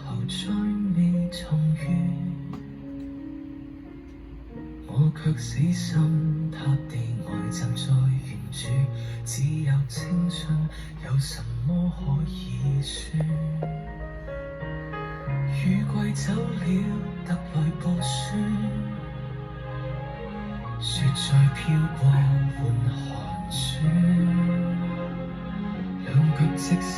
後再未重遇，我卻死心塌地呆站在原處，只有青春，有什麼可以說？雨季走了，特來報書，雪再飄過換寒暑。兩腳即使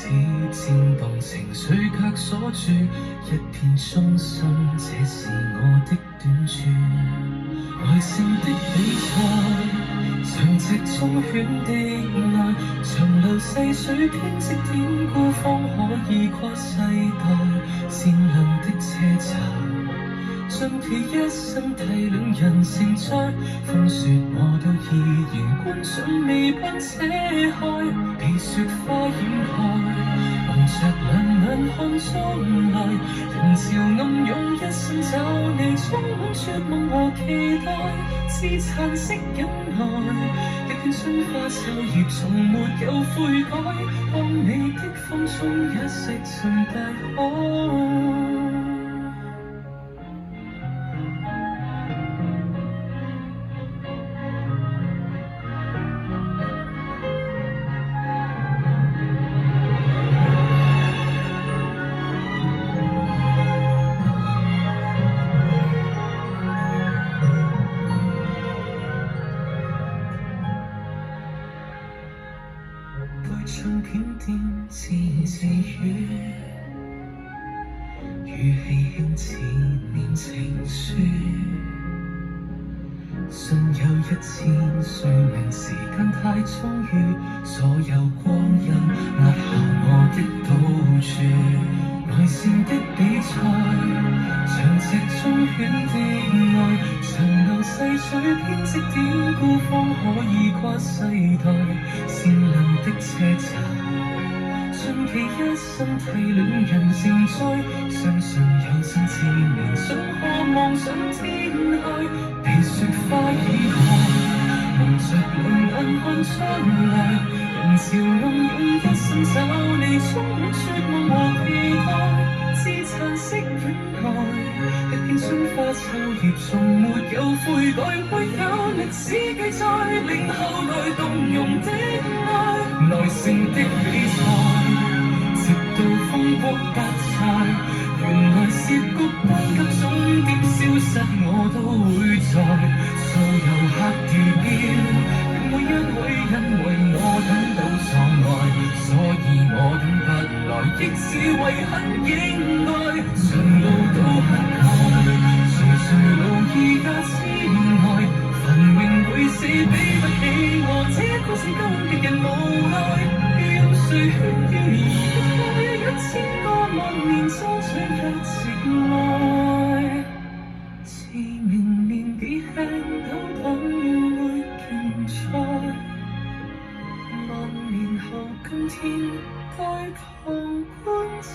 顫動，情緒卻鎖住一片忠心，這是我的短處。耐性的比賽，像隻忠犬的愛，長流細水編織典故，方可以跨世代。善良的車站，盡其一生體諒人成長，風雪我都依然關上未辦扯開，被雪花掩蓋，蒙着兩眼看將來，人潮暗湧一生找你，充滿絕望和期待，自殘式忍耐，一片春花秋葉從沒有悔改，當你的風中一石沉大海。唱片店自言自語，語氣輕似念情書，信有1000歲命，時間太充裕，所有光陰壓下我的賭注。內線的比賽，像隻忠犬的愛，長流細水編織典故，方可以跨世代。善良的車站，盡其一生體諒人成災，相信有生之年，想渴望上天開，被雪花掩蓋，蒙着兩眼看將來，人潮暗湧一生找你，充滿絕望和期待，自殘式忍耐，一片春花秋葉從沒有悔改，會有歷史記載，令後代動容的愛，耐性的比賽，直到風光不再，原來涉谷班級終點消失，我都會在所有黑掉標，每一位因為我等到喪愛，所以我等不來，亦是為很應該，長路都很開，垂路已也千外，繁榮會死比不起我，這故事今日人無奈，讓誰勸喻而不開，1000個萬年裝出一情愛，自明年紀輕都等會競賽，萬年後今天該旁觀者。